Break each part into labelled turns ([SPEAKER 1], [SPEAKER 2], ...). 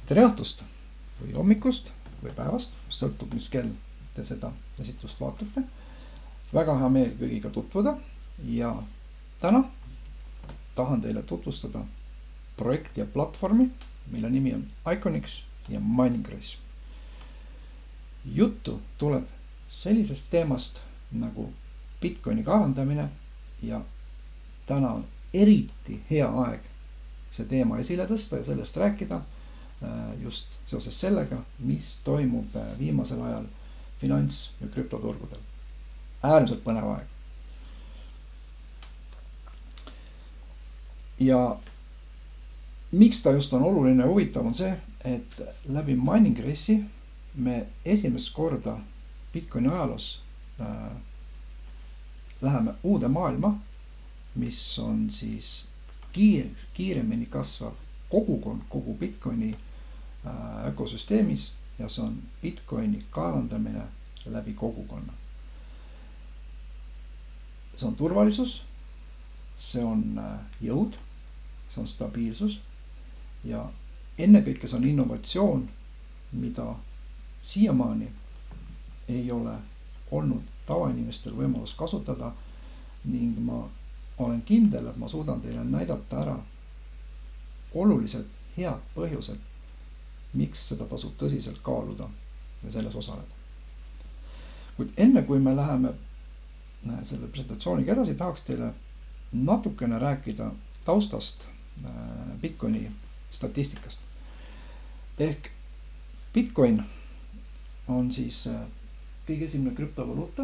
[SPEAKER 1] Tere õhtust või hommikust või päevast, sõltub, mis kell te seda esitlust vaatate. Väga hea meel kõigiga tutvuda ja täna tahan teile tutvustada projekti ja platvormi, mille nimi on Iconix ja MiningRace. Juttu tuleb sellisest teemast nagu Bitcoini kaevandamine ja täna on eriti hea aeg see teema esile tõsta ja sellest rääkida just seoses sellega, mis toimub viimasel ajal finants- ja krüptoturgudel. Äärmiselt põnev aeg. Ja miks ta just on oluline ja huvitav on see, et läbi MiningRace'i me esimest korda Bitcoini ajaloos läheme uude maailma, mis on siis kiiremini kasvav kogukond kogu Bitcoini ökosüsteemis ja see on Bitcoini kaevandamine läbi kogukonna. See on turvalisus, see on jõud, see on stabiilsus ja ennekõike see on innovatsioon, mida siiamaani ei ole olnud tavainimestel võimalus kasutada ning ma olen kindel, et ma suudan teile näidata ära olulised head põhjused, miks seda tasub tõsiselt kaaluda ja selles osaleda. Kuid enne kui me läheme selle presentatsiooniga edasi, tahaks teile natukene rääkida taustast Bitcoini statistikast. Ehk Bitcoin on siis kõige esimene krüptovaluuta,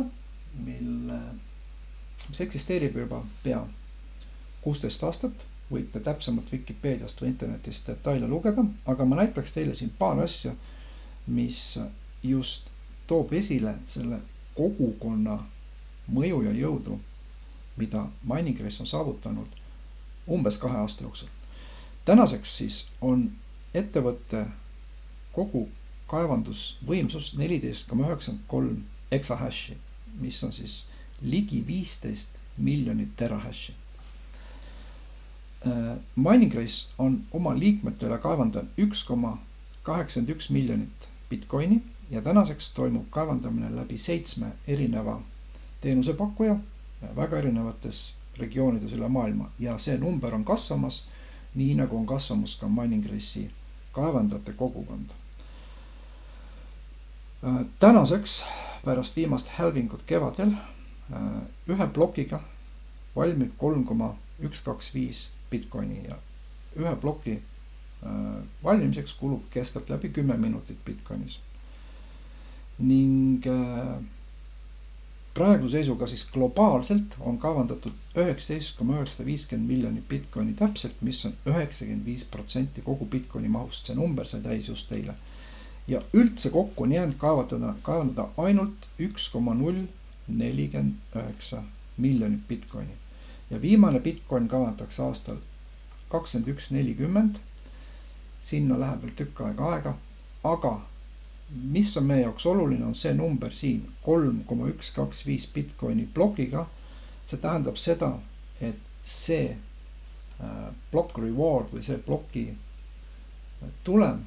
[SPEAKER 1] mis eksisteerib juba pea 16 aastat. Võite täpsemalt Wikipeediast või internetist detaile lugeda, aga ma näitaks teile siin paar asja, mis just toob esile selle kogukonna mõju ja jõudu, mida MiningRace on saavutanud umbes 2 aasta jooksul. Tänaseks siis on ettevõtte kogu kaevandusvõimsus 14,93 exahashi, mis on siis ligi 15 miljonit terahashi. MiningRace on oma liikmetele kaevandanud 1,81 miljonit Bitcoini ja tänaseks toimub kaevandamine läbi 7 erineva teenusepakkuja väga erinevates regioonides üle maailma ja see number on kasvamas, nii nagu on kasvamas ka MiningRace'i kaevandajate kogukond. Tänaseks pärast viimast halvingut kevadel ühe plokiga valmib 3,125 Bitcoini ja ühe ploki valmimiseks kulub keskeltläbi 10 minutit Bitcoinis. Ning praegu seisuga siis globaalselt on kaevandatud 19,950 miljonit Bitcoini täpselt, mis on 95% kogu Bitcoini mahust. See number sai täis just eile. Ja üldse kokku on jäänud kaevandada ainult 1,049 miljonit Bitcoini. Ja viimane Bitcoin kaevandatakse aastal 2140. Sinna läheb veel tükk aega, aga mis on meie jaoks oluline, on see number siin 3,125 Bitcoini plokiga. See tähendab seda, et see block reward või see ploki tulem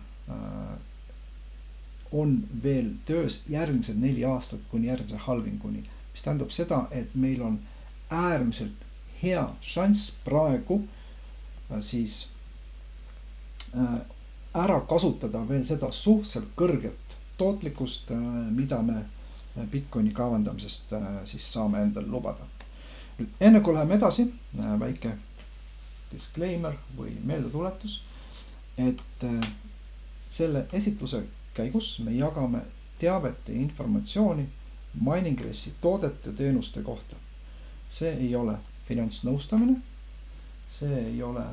[SPEAKER 1] on veel töös järgmised 4 aastat kuni järgmise halvinguni, mis tähendab seda, et meil on äärmiselt hea šanss praegu siis ära kasutada veel seda suhteliselt kõrget tootlikkust, mida me Bitcoini kaevandamisest siis saame endale lubada. Nüüd, enne kui läheme edasi, väike disclaimer või meeldetuletus, et selle esitluse käigus me jagame teavet ja informatsiooni MiningRace'i toodete ja teenuste kohta. See ei ole finantsnõustamine, see ei ole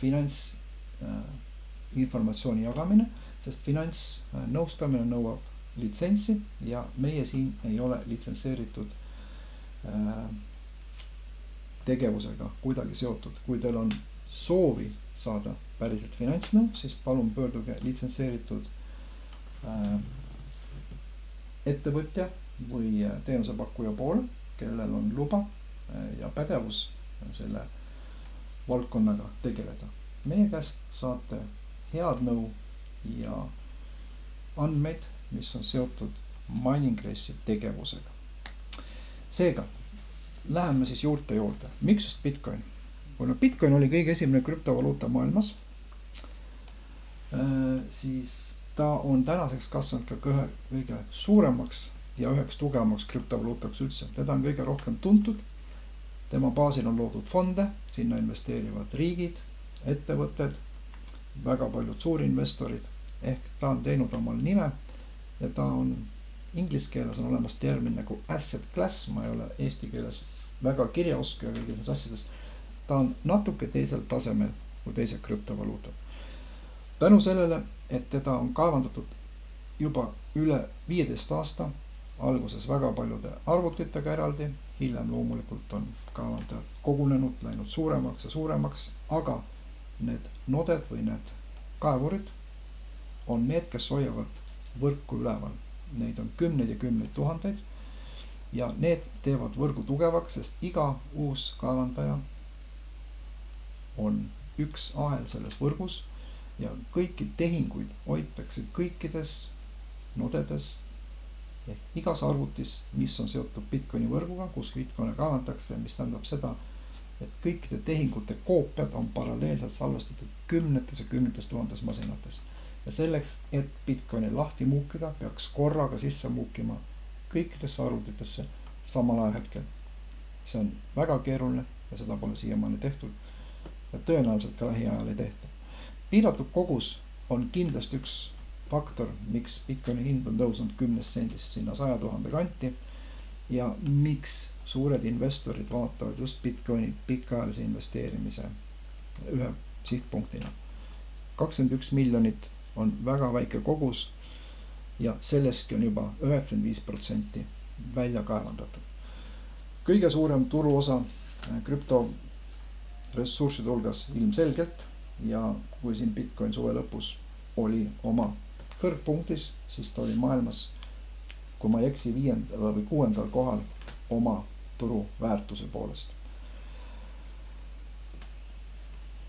[SPEAKER 1] finantsinformatsiooni jagamine, sest finantsnõustamine nõuab litsentsi ja meie siin ei ole litsenseeritud tegevusega kuidagi seotud. Kui teil on soovi saada päriselt finantsnõu, siis palun pöörduge litsenseeritud ettevõtja või teenusepakkuja poole, kellel on luba ja pädevus selle valdkonnaga tegeleda. meie käest saate head nõu ja andmeid, mis on seotud Miningressi tegevusega. Seega, läheme siis juurde. Miks just Bitcoin? Kuna Bitcoin oli kõige esimene krüptovaluuta maailmas, siis ta on tänaseks kasvanud ka kõige suuremaks ja üheks tugevamaks krüptovaluutaks üldse. Teda on kõige rohkem tuntud. Tema baasil on loodud fonde, sinna investeerivad riigid, ettevõtted, väga paljud suurinvestorid, ehk ta on teinud omal nime ja ta on inglise keeles on olemas termin nagu asset class, ma ei ole eesti keeles väga kirjaoskaja kõigides asjades. Ta on natuke teisel tasemel kui teised krüptovaluutad. Tänu sellele, et teda on kaevandatud juba üle 15 aasta, alguses väga paljude arvutitega eraldi, hiljem loomulikult on kaevandajad kogunenud, läinud suuremaks ja suuremaks, aga need noded või need kaevurid on need, kes hoiavad võrku üleval. Neid on kümneid ja kümneid tuhandeid ja need teevad võrgu tugevaks, sest iga uus kaevandaja on üks ahel selles võrgus ja kõiki tehinguid hoitakse kõikides nodedes ehk igas arvutis, mis on seotud Bitcoini võrguga, kus Bitcoini kaevandatakse, mis tähendab seda, et kõikide tehingute koopiad on paralleelselt salvestatud kümnetes ja kümnetes tuhandes masinates. Ja selleks, et Bitcoini lahti muukida, peaks korraga sisse muukima kõikidesse arvutitesse samal ajahetkel. See on väga keeruline ja seda pole siiamaani tehtud ja tõenäoliselt ka lähiajal ei tehta. Piiratud kogus on kindlasti üks faktor, miks Bitcoini hind on tõusnud 10 sendist sinna 100 000 kanti ja miks suured investorid vaatavad just Bitcoini pikaajalise investeerimise ühe sihtpunktina. 21 miljonit on väga väike kogus ja sellestki on juba 95% välja kaevandatud. Kõige suurem turuosa krüptoressursside hulgas ilmselgelt ja kui siin Bitcoin suve lõpus oli oma kõrgpunktis, siis ta oli maailmas, kui ma ei eksi, 5. või 6. kohal oma turu väärtuse poolest.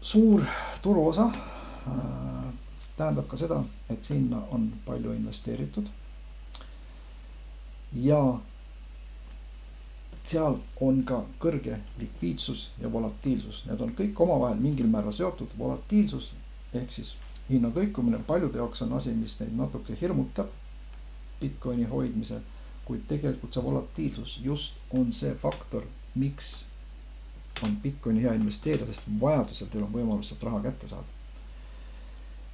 [SPEAKER 1] Suur turuosa tähendab ka seda, et sinna on palju investeeritud ja seal on ka kõrge likviidsus ja volatiilsus. Need on kõik omavahel mingil määral seotud. Volatiilsus ehk siis hinna kõikumine paljude jaoks on asi, mis neid natuke hirmutab Bitcoini hoidmisel, kuid tegelikult see volatiilsus just on see faktor, miks on Bitcoini hea investeerida, sest vajadusel teil on võimalus sealt raha kätte saada.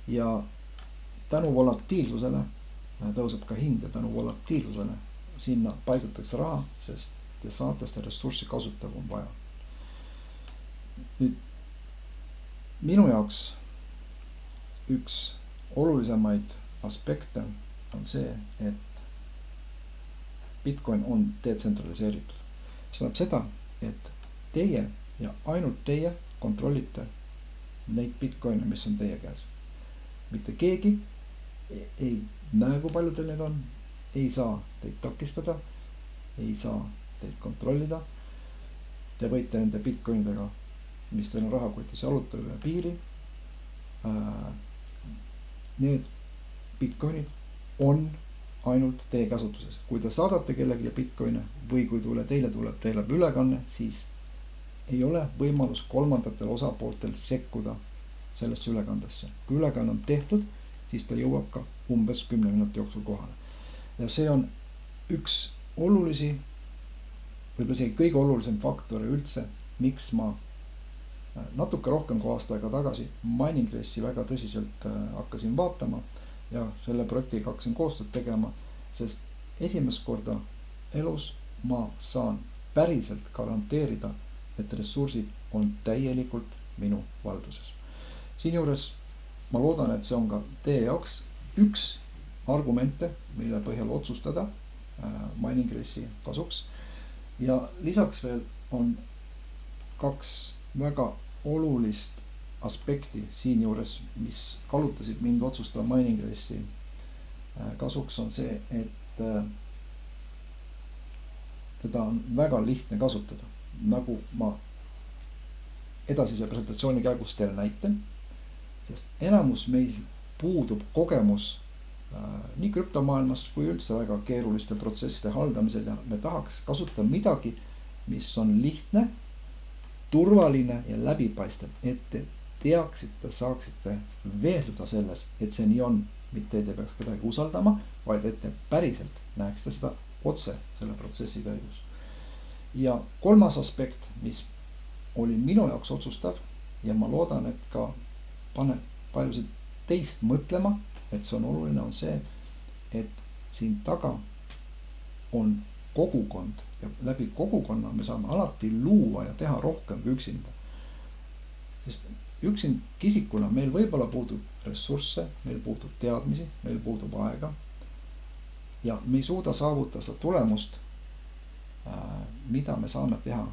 [SPEAKER 1] Ja tänu volatiilsusele tõuseb ka hind ja tänu volatiilsusele sinna paigutatakse raha, sest te saate seda ressurssi kasutada, kui on vaja. Nüüd, minu jaoks üks olulisemaid aspekte on see, et Bitcoin on detsentraliseeritud. See tähendab seda, et teie ja ainult teie kontrollite neid Bitcoine, mis on teie käes. Mitte keegi ei näe, kui palju teil need on, ei saa teid takistada, ei saa teid kontrollida. Te võite nende Bitcoinidega, mis teil on rahakotis, jalutada üle piiri. Need Bitcoinid on ainult teie käsutuses. Kui te saadate kellelegi Bitcoine või kui teile tuleb ülekanne, siis ei ole võimalus kolmandatel osapooltel sekkuda sellesse ülekandesse. Kui ülekanne on tehtud, siis ta jõuab ka umbes 10 minuti jooksul kohale. Ja see on üks olulisi, võib-olla see kõige olulisem faktor üldse, miks ma natuke rohkem kui aasta aega tagasi Miningressi väga tõsiselt hakkasin vaatama ja selle projektiga hakkasin koostööd tegema, sest esimest korda elus ma saan päriselt garanteerida, et ressursid on täielikult minu valduses. Siinjuures ma loodan, et see on ka teie jaoks üks argumente, mille põhjal otsustada Miningressi kasuks. Ja lisaks veel on kaks väga olulist aspekti siinjuures, mis kallutasid mind otsustama Miningressi kasuks, on see, et teda on väga lihtne kasutada. Nagu ma edasise presentatsiooni käigus teile näitan, sest enamus meil puudub kogemus nii krüptomaailmas kui üldse väga keeruliste protsesside haldamisel ja me tahaks kasutada midagi, mis on lihtne, turvaline ja läbipaistev, et te teaksite, saaksite veenduda selles, et see nii on, mitte te peaks kedagi usaldama, vaid et te päriselt näeksite seda otse selle protsessi käigus. Ja kolmas aspekt, mis oli minu jaoks otsustav ja ma loodan, et ka paneb paljusid teist mõtlema, et see on oluline, on see, et siin taga on kogukond ja läbi kogukonna me saame alati luua ja teha rohkem kui üksinda. Sest üksikisikuna meil võib-olla puudub ressursse, meil puudub teadmisi, meil puudub aega ja me ei suuda saavutada seda tulemust, mida me saame teha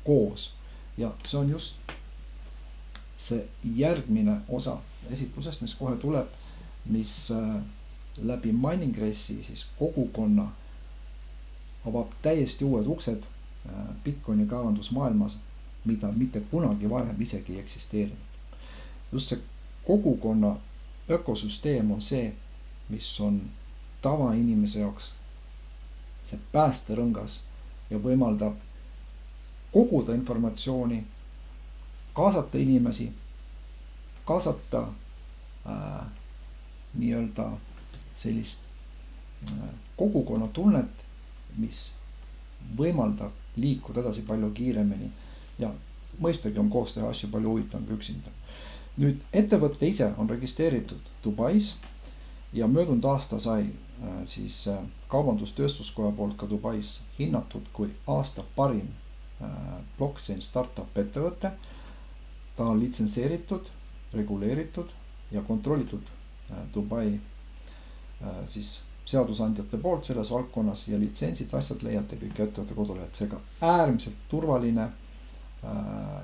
[SPEAKER 1] koos. Ja see on just see järgmine osa esitlusest, mis kohe tuleb, mis läbi Mining Race'i siis kogukonna avab täiesti uued uksed Bitcoini kaevandusmaailmas, mida mitte kunagi varem isegi ei eksisteerinud. Just see kogukonna ökosüsteem on see, mis on tavainimese jaoks see päästerõngas ja võimaldab koguda informatsiooni, kaasata inimesi, kaasata nii-öelda sellist kogukonna tunnet, mis võimaldab liikuda edasi palju kiiremini ja mõistagi on koos teha asju palju huvitavam kui üksinda. Nüüd ettevõtte ise on registreeritud Dubais ja möödunud aasta sai siis kaubandustööstuskoja poolt ka Dubais hinnatud kui aasta parim blockchain startup ettevõte. Ta on litsenseeritud, reguleeritud ja kontrollitud Dubai siis seadusandjate poolt selles valdkonnas ja litsentsid, asjad leiate kõik ettevõtte kodulehelt. Seega äärmiselt turvaline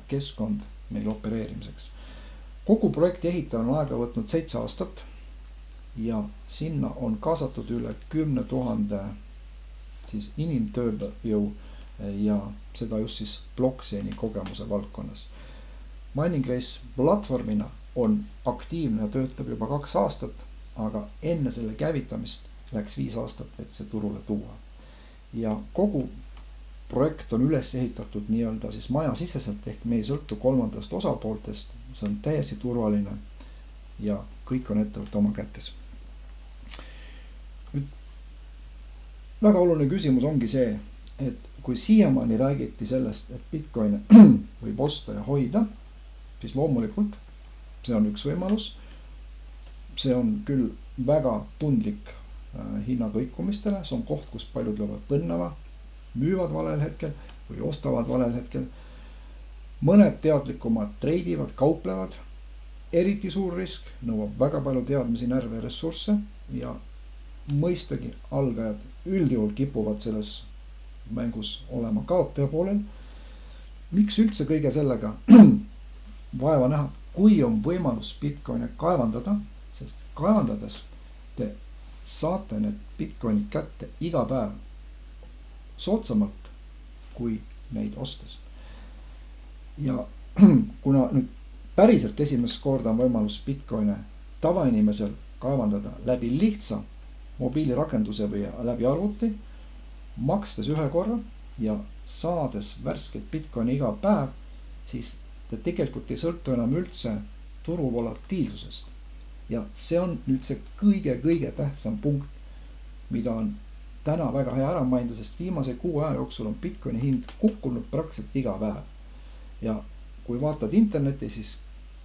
[SPEAKER 1] keskkond meil opereerimiseks. Kogu projekti ehitamine on aega võtnud 7 aastat ja sinna on kaasatud üle 10 000 siis inimtööjõu ja seda just siis blockchaini kogemuse valdkonnas. Mining Race platvormina on aktiivne ja töötab juba 2 aastat, aga enne selle käivitamist läks 5 aastat, et see turule tuua. Ja kogu projekt on üles ehitatud nii-öelda siis majasiseselt ehk me ei sõltu kolmandast osapooltest, see on täiesti turvaline ja kõik on ettevõtte oma kätes. Nüüd, väga oluline küsimus ongi see, et kui siiamaani räägiti sellest, et Bitcoin võib osta ja hoida, siis loomulikult see on üks võimalus. See on küll väga tundlik hinnakõikumistele, see on koht, kus paljud löövad põnnava, müüvad valel hetkel või ostavad valel hetkel. Mõned teadlikumad treidivad, kauplevad, eriti suur risk, nõuab väga palju teadmisi, närve ja ressursse ja mõistagi algajad üldjuhul kipuvad selles mängus olema kaotaja poolel. Miks üldse kõige sellega vaeva näha, kui on võimalus Bitcoini kaevandada, sest kaevandades te saate need Bitcoinid kätte iga päev soodsamalt kui neid ostes. Ja kuna nüüd päriselt esimest korda on võimalus Bitcoine tavainimesel kaevandada läbi lihtsa mobiilirakenduse või läbi arvuti, makstes ühe korra ja saades värsket Bitcoini iga päev, siis te tegelikult ei sõltu enam üldse turu volatiilsusest. Ja see on nüüd see kõige tähtsam punkt, mida on täna väga hea ära mainida, sest viimase 6 aja jooksul on Bitcoini hind kukkunud praktiliselt iga päev. Ja kui vaatad internetti, siis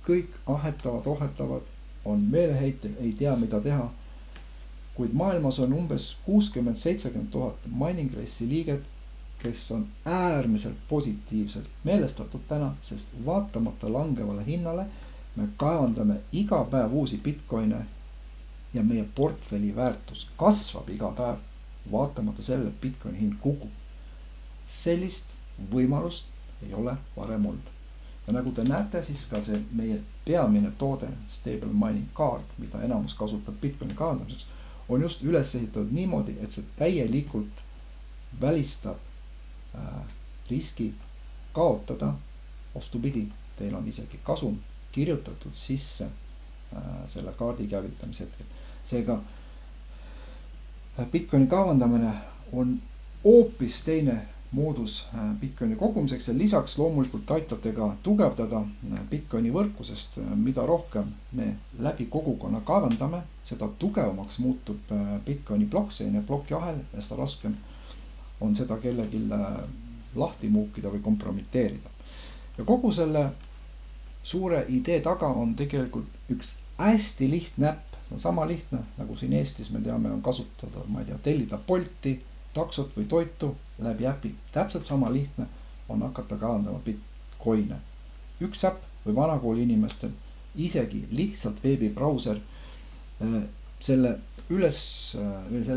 [SPEAKER 1] kõik ohetavad, on meeleheitel, ei tea mida teha. Kuid maailmas on umbes 60-70 000 Mining Race'i liiget, kes on äärmiselt positiivselt meelestatud täna, sest vaatamata langevale hinnale me kaevandame iga päev uusi Bitcoine ja meie portfelli väärtus kasvab iga päev, vaatamata selle Bitcoini hind kukub. Sellist võimalust ei ole varem olnud. Ja nagu te näete, siis ka see meie peamine toode, Stable Mining Card, mida enamus kasutab Bitcoini kaevandamiseks, on just üles ehitatud niimoodi, et see täielikult välistab riski kaotada. Vastupidi, teil on isegi kasum kirjutatud sisse selle kaardi käivitamise hetkel. Seega Bitcoini kaevandamine on hoopis teine moodus Bitcoini kogumiseks ja lisaks loomulikult aitate ka tugevdada Bitcoini võrku, sest mida rohkem me läbi kogukonna kaevandame, seda tugevamaks muutub Bitcoini blockchain ja plokiahel ja seda raskem on seda kellelgi lahti muukida või kompromiteerida. Ja kogu selle suure idee taga on tegelikult üks hästi lihtne äpp. On sama lihtne, nagu siin Eestis me teame, on kasutada, ma ei tea, tellida Bolti, taksot või toitu läbi äpi. Täpselt sama lihtne on hakata kaevandama Bitcoine. Üks äpp või vanakooli inimestel, isegi lihtsalt veebibrauser, selle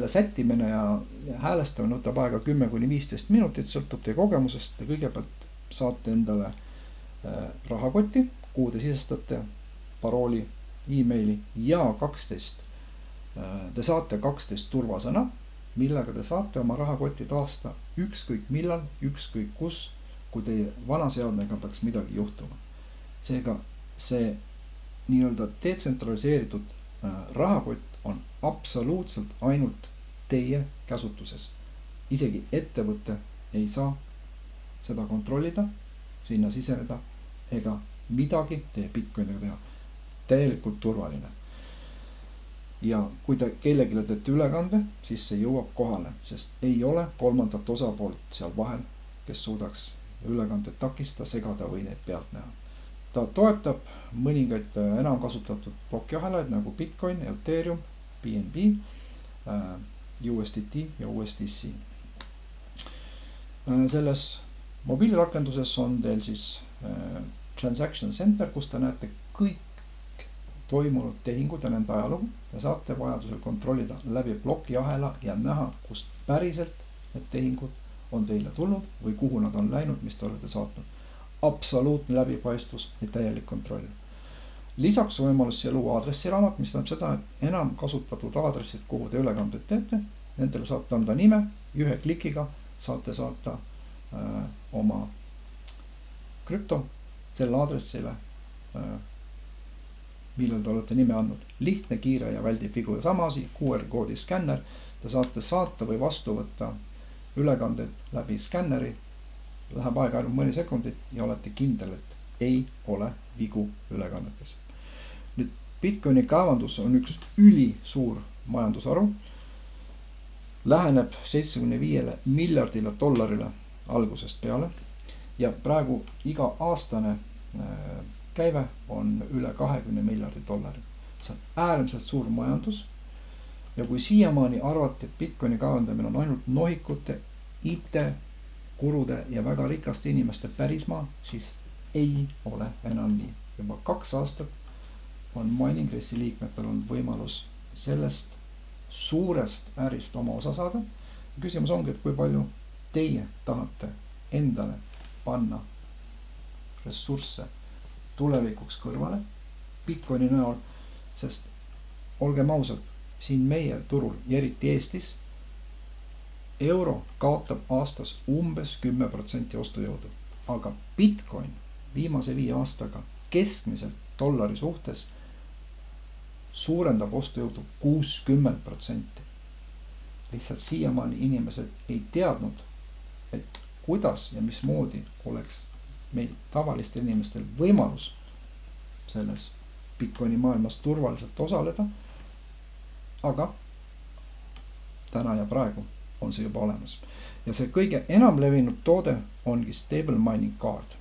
[SPEAKER 1] sättimine ja häälestamine võtab aega 10–15 minutit, sõltub teie kogemusest. Te kõigepealt saate endale rahakoti, kuhu te sisestate parooli, emaili ja 12. Te saate 12 turvasõna, millega te saate oma rahakoti taasta ükskõik millal, ükskõik kus, kui teie vana seadmega peaks midagi juhtuma. Seega see nii-öelda detsentraliseeritud rahakott on absoluutselt ainult teie käsutuses. Isegi ettevõte ei saa seda kontrollida, sinna siseneda ega midagi teie Bitcoiniga teha. Täielikult turvaline. Ja kui te kellegile teete ülekande, siis see jõuab kohale, sest ei ole kolmandat osapoolt seal vahel, kes suudaks ülekandet takistada, segada või neid pealt näha. Ta toetab mõningaid enam kasutatud plokiahelaid nagu Bitcoin, Ethereum, BNB, USDT ja USDC. Selles mobiilirakenduses on teil siis Transaction Center, kus te näete kõik toimunud tehingud ja nende ajalugu ja saate vajadusel kontrollida läbi plokiahela ja näha, kust päriselt need tehingud on teile tulnud või kuhu nad on läinud, mis te olete saatnud. Absoluutne läbipaistvus ja täielik kontroll. Lisaks on võimalus siia luua aadressiraamat, mis tähendab seda, et enam kasutatud aadressid, kuhu te ülekandeid teete, nendele saate anda nime, ühe klikiga saate saata oma krüpto selle aadressile, millel te olete nime andnud. Lihtne, kiire ja väldib vigu ja sama asi, QR-koodi skänner. Te saate saata või vastu võtta ülekanded läbi skänneri. Läheb aega ainult mõni sekundit ja olete kindel, et ei ole vigu ülekannetes. Nüüd Bitcoini kaevandus on üks ülisuur majandusharu. Läheneb $75 miljardile algusest peale ja praegu iga aastane käive on üle $20 miljardi. See on äärmiselt suur majandus ja kui siiamaani arvati, et Bitcoini kaevandamine on ainult nohikute, IT-kurude ja väga rikaste inimeste pärismaa, siis ei ole enam nii. Juba 2 aastat on Miningressi liikmetel on võimalus sellest suurest ärist oma osa saada. Küsimus ongi, et kui palju teie tahate endale panna ressursse tulevikuks kõrvale Bitcoini näol, sest olgem ausad, siin meie turul ja eriti Eestis euro kaotab aastas umbes 10% ostujõudu, aga Bitcoin viimase 5 aastaga keskmiselt dollari suhtes suurendab ostujõudu 60%. Lihtsalt siiamaani inimesed ei teadnud, et kuidas ja mismoodi oleks meil tavalistel inimestel võimalus selles Bitcoini maailmas turvaliselt osaleda, aga täna ja praegu on see juba olemas. Ja see kõige enam levinud toode ongi stable mining kaard.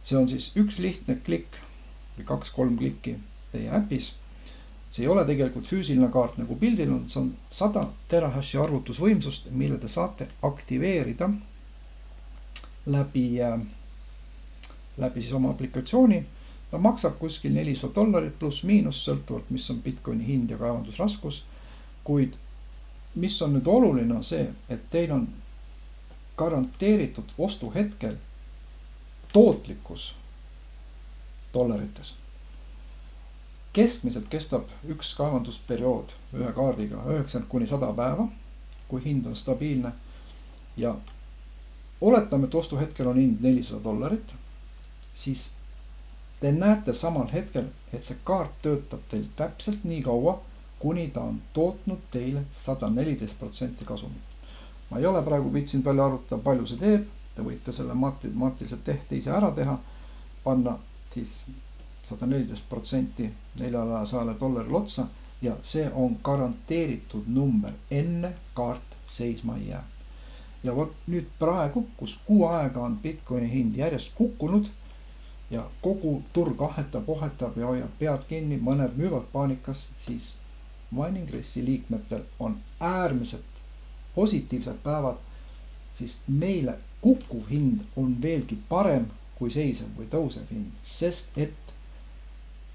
[SPEAKER 1] See on siis üks lihtne klikk või 2-3 klikki teie äpis. See ei ole tegelikult füüsiline kaart nagu pildil on, see on 100 terahashi arvutusvõimsust, mille te saate aktiveerida läbi siis oma aplikatsiooni. Ta maksab kuskil $400 pluss miinus, sõltuvalt mis on Bitcoini hind ja kaevandusraskus. Kuid mis on nüüd oluline on see, et teil on garanteeritud ostuhetkel tootlikkus dollarites. Keskmiselt kestab üks kaevandusperiood ühe kaardiga 90–100 päeva, kui hind on stabiilne ja oletame, et ostuhetkel on hind $400, siis te näete samal hetkel, et see kaart töötab teil täpselt nii kaua, kuni ta on tootnud teile 114% kasumit. Ma ei ole praegu viitsinud välja arvutada, palju see teeb. Te võite selle maatiliselt tehte ise ära teha, panna siis 114% $400 otsa ja see on garanteeritud number, enne kaart seisma ei jää. Ja vot nüüd praegu, kus kuu aega on Bitcoini hind järjest kukkunud ja kogu turg ahetab ja hoiab pead kinni, mõned müüvad paanikas, siis Miningressi liikmetel on äärmiselt positiivsed päevad, siis meile kukkuv hind on veelgi parem kui seisev või tõusev hind, sest et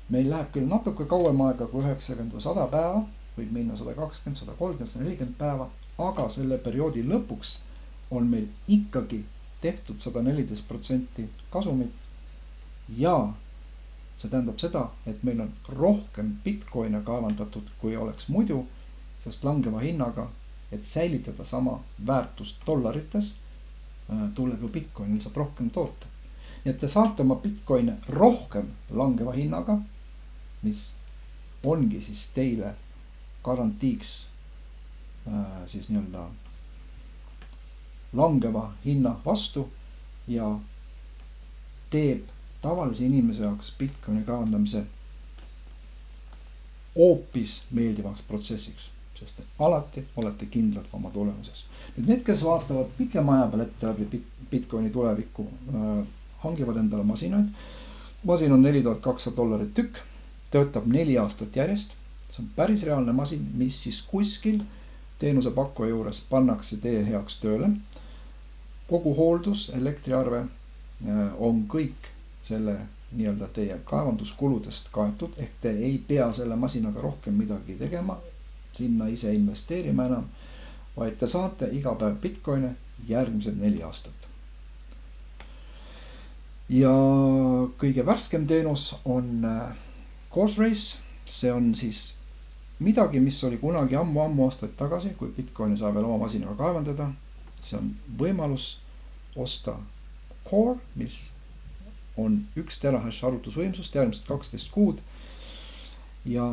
[SPEAKER 1] meil läheb küll natuke kauem aega kui 90 või 100 päeva, võib minna 120, 130, 140 päeva, aga selle perioodi lõpuks on meil ikkagi tehtud 114% kasumit ja see tähendab seda, et meil on rohkem Bitcoine kaevandatud, kui oleks muidu, sest langeva hinnaga, et säilitada sama väärtust dollarites, tuleb ju Bitcoinil saab rohkem toota. Nii et te saate oma Bitcoine rohkem langeva hinnaga, mis ongi siis teile garantiiks siis nii-öelda langeva hinna vastu ja teeb tavalise inimese jaoks Bitcoini kaevandamise hoopis meeldivaks protsessiks, sest alati olete kindlad oma tulemuses. Nüüd need, kes vaatavad pikema aja peal ette läbi Bitcoini tulevikku, hangivad endale masinaid. Masin on $4200 tükk, töötab 4 aastat järjest. See on päris reaalne masin, mis siis kuskil teenusepakkuja juures pannakse teie heaks tööle. Kogu hooldus, elektriarve on kõik selle nii-öelda teie kaevanduskuludest kaetud, ehk te ei pea selle masinaga rohkem midagi tegema, sinna ise investeerima enam, vaid te saate iga päev Bitcoine järgmised 4 aastat. Ja kõige värskem teenus on Courserace. See on siis midagi, mis oli kunagi ammu aastaid tagasi, kui Bitcoini saa veel oma masinaga kaevandada. See on võimalus osta Core, mis on 1 terahash arvutusvõimsust järgmised 12 kuud ja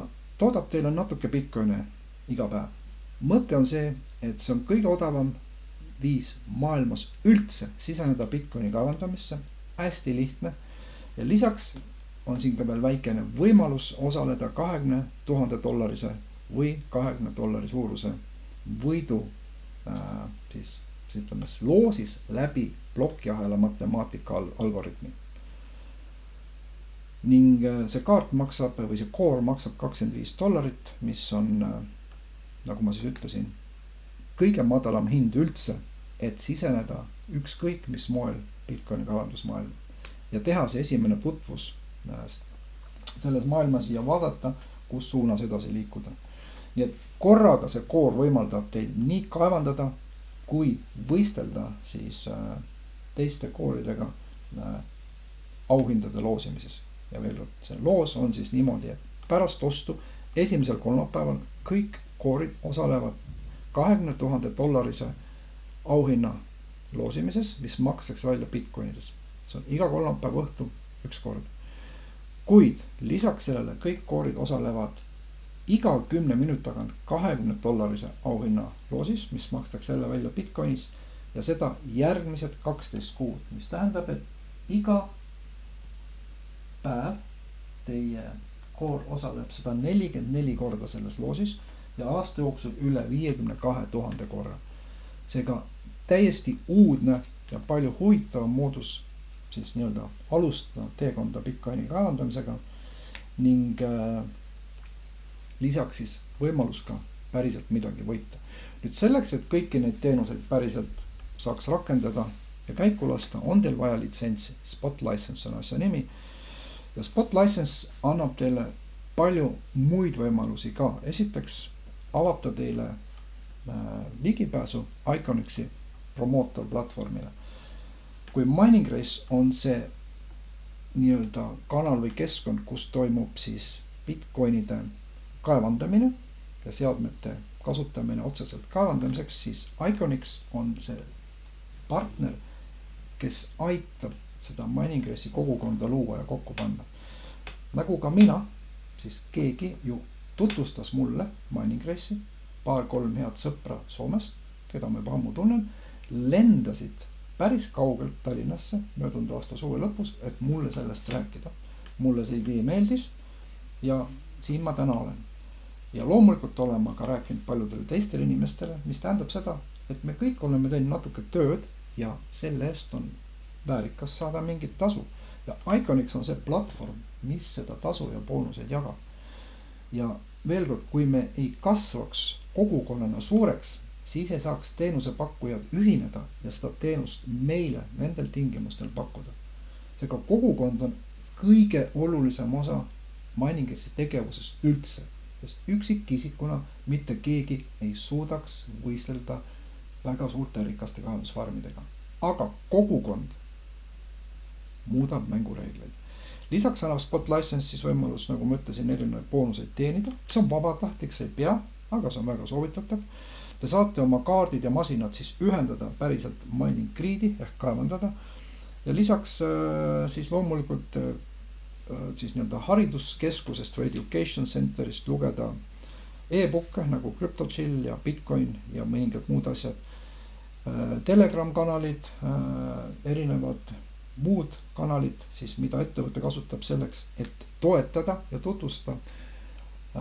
[SPEAKER 1] toodab teile natuke Bitcoine iga päev. Mõte on see, et see on kõige odavam viis maailmas üldse siseneda Bitcoini kaevandamisse, hästi lihtne ja lisaks on siin ka veel väikene võimalus osaleda $20,000 või $20 suuruse võidu siis ütleme loosis läbi plokiahela matemaatika algoritmi. Ning see kaart maksab või see Core maksab $25, mis on, nagu ma siis ütlesin, kõige madalam hind üldse, et siseneda ükskõik mis moel Bitcoini kaevandusmaailma ja teha see esimene tutvus selles maailmas ja vaadata, kus suunas edasi liikuda. Nii et korraga see Core võimaldab teil nii kaevandada, kui võistelda siis teiste Core'idega auhindade loosimises. Ja veel kord, see loos on siis niimoodi, et pärast ostu esimesel kolmapäeval kõik Core'id osalevad $20,000 auhinna loosimises, mis makstakse välja Bitcoinides. See on iga kolmapäev õhtu 1 kord. Kuid lisaks sellele kõik Core'id osalevad iga 10 minuti tagant $20 auhinna loosis, mis makstakse jälle välja Bitcoinis ja seda järgmised 12 kuud, mis tähendab, et iga päev teie Core osaleb 144 korda selles loosis ja aasta jooksul üle 52 000 korra. Seega täiesti uudne ja palju huvitavam moodus siis nii-öelda alustada teekonda Bitcoini kaevandamisega ning lisaks siis võimalus ka päriselt midagi võita. Nüüd selleks, et kõiki neid teenuseid päriselt saaks rakendada ja käiku lasta, on teil vaja litsentsi. Spot license on asja nimi. Ja Spot license annab teile palju muid võimalusi ka. Esiteks avab ta teile ligipääsu Iconixi promootor platvormile. Kui Miningres on see nii-öelda kanal või keskkond, kus toimub siis Bitcoinide kaevandamine ja seadmete kasutamine otseselt kaevandamiseks, siis Iconix on see partner, kes aitab seda Miningressi kogukonda luua ja kokku panna. nagu ka mina, siis keegi ju tutvustas mulle Miningressi, 2-3 head sõpra Soomest, keda ma juba ammu tunnen, lendasid päris kaugelt Tallinnasse möödunud aasta suve lõpus, et mulle sellest rääkida. Mulle see idee meeldis ja siin ma täna olen. Ja loomulikult olen ma ka rääkinud paljudele teistele inimestele, mis tähendab seda, et me kõik oleme teinud natuke tööd ja selle eest on väärikas saada mingit tasu. Ja Iconics on see platvorm, mis seda tasu ja boonuseid jagab. Ja veel kord, kui me ei kasvaks kogukonnana suureks, siis ei saaks teenusepakkujad ühineda ja seda teenust meile nendel tingimustel pakkuda. Seega kogukond on kõige olulisem osa Miningressi tegevusest üldse, sest üksikisikuna mitte keegi ei suudaks võistelda väga suurte rikaste kaevandusfarmidega. Aga kogukond muudab mängureegleid. Lisaks annab Spot License siis võimalus, nagu ma ütlesin, erinevaid boonuseid teenida. See on vabatahtlik, see ei pea, aga see on väga soovitatav. Te saate oma kaardid ja masinad siis ühendada päriselt mining grid'i ehk kaevandada. Ja lisaks siis loomulikult siis nii-öelda hariduskeskusest või education centerist lugeda e-booke nagu CryptoChill ja Bitcoin ja mõningad muud asjad. Telegram kanalid, erinevad muud kanalid, siis mida ettevõte kasutab selleks, et toetada ja tutvustada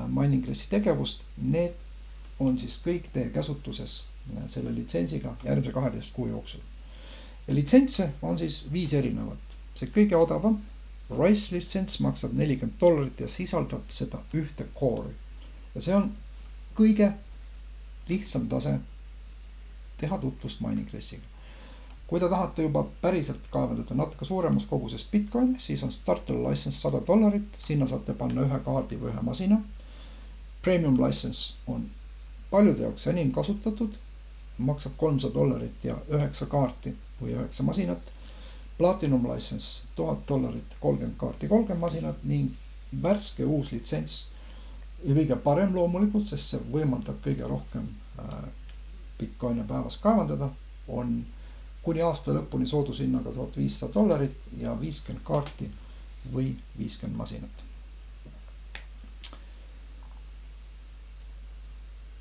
[SPEAKER 1] Miningressi tegevust. Need on siis kõik teie käsutuses selle litsensiga järgmise 12 kuu jooksul. Ja litsentse on siis 5 erinevat. See kõige odavam RISE litsents maksab $40 ja sisaldab seda ühte core'i. Ja see on kõige lihtsam tase teha tutvust Miningressiga. Kui te tahate juba päriselt kaevandada natuke suuremas koguses Bitcoin, siis on starter license $100, sinna saate panna ühe kaardi või ühe masina. Premium license on paljude jaoks enim kasutatud, maksab $300 ja 9 kaarti või 9 masinat. Platinum license $1000, 30 kaarti, 30 masinat ning värske uus litsents ja kõige parem loomulikult, sest see võimaldab kõige rohkem Bitcoini päevas kaevandada, on kuni aasta lõpuni soodushinnaga $1500 ja 50 kaarti või 50 masinat.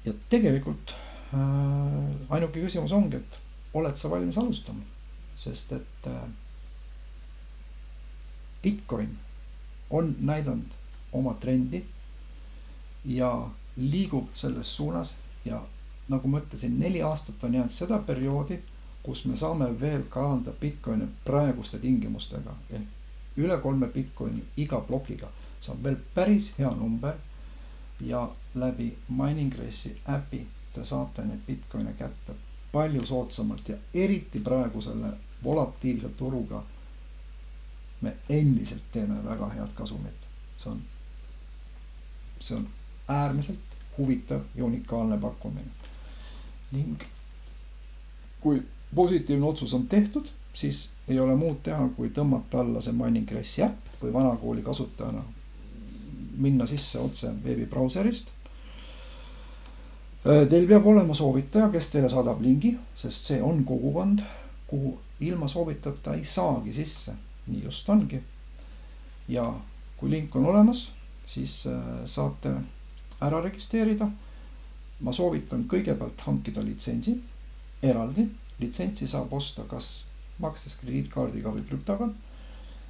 [SPEAKER 1] Ja tegelikult ainuke küsimus ongi, et oled sa valmis alustama, sest et Bitcoin on näidanud oma trendi ja liigub selles suunas ja nagu ma ütlesin, 4 aastat on jäänud seda perioodi, kus me saame veel kaevandada Bitcoini praeguste tingimustega ehk üle 3 Bitcoini iga plokiga. See on veel päris hea number ja läbi Miningressi äpi te saate neid Bitcoine kätte palju soodsamalt ja eriti praegu selle volatiilse turuga me endiselt teeme väga head kasumit. See on äärmiselt huvitav ja unikaalne pakkumine. Ning kui positiivne otsus on tehtud, siis ei ole muud teha, kui tõmmata alla see Miningressi äpp või vanakooli kasutajana minna sisse otse veebibrauserist. Teil peab olema soovitaja, kes teile saadab lingi, sest see on kogukond, kuhu ilma soovitata ei saagi sisse. Nii just ongi. Ja kui link on olemas, siis saate ära registreerida. Ma soovitan kõigepealt hankida litsentsi eraldi. Litsentsi saab osta kas makstes krediitkaardiga või krüptoga.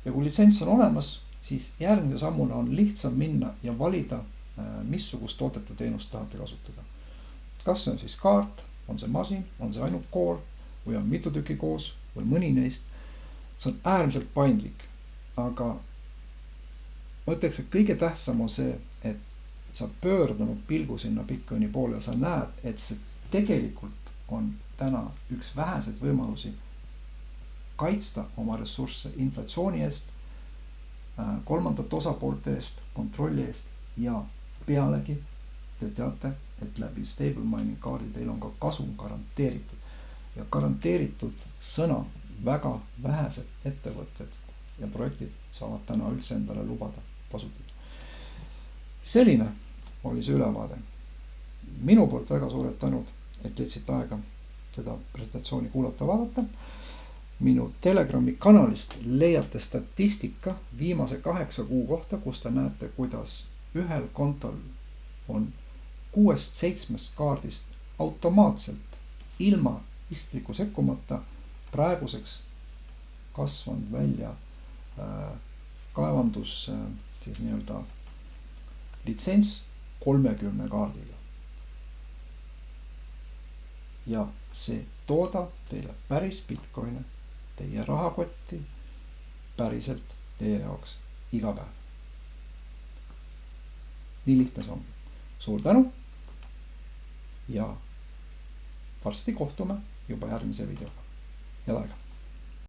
[SPEAKER 1] Ja kui litsents on olemas, siis järgmise sammuna on lihtsam minna ja valida, missugust toodet ja teenust tahate kasutada. Kas see on siis kaart, on see masin, on see ainult core või on mitu tükki koos või mõni neist. See on äärmiselt paindlik, aga ma ütleks, et kõige tähtsam on see, et sa pöördunud pilgu sinna Bitcoini poole ja sa näed, et see tegelikult on täna üks väheseid võimalusi kaitsta oma ressursse inflatsiooni eest, kolmandate osapoolte eest, kontrolli eest ja pealegi te teate, et läbi stable mining kaardi teil on ka kasum garanteeritud ja garanteeritud sõna väga vähesed ettevõtted ja projektid saavad täna üldse endale lubada kasutada. Selline oli see ülevaade. Minu poolt väga suured tänud, et leidsid aega seda presentatsiooni kuulata, vaadata. minu Telegrami kanalist leiate statistika viimase 8 kuu kohta, kus te näete, kuidas ühel kontol on 6-7 kaardist automaatselt ilma isikliku sekkumata praeguseks kasvanud välja kaevandus siis nii-öelda litsents 30 kaardiga. Ja see toodab teile päris Bitcoine teie rahakotti päriselt teie jaoks iga päev. Nii lihtne see ongi. Suur tänu ja varsti kohtume juba järgmise videoga. Head aega!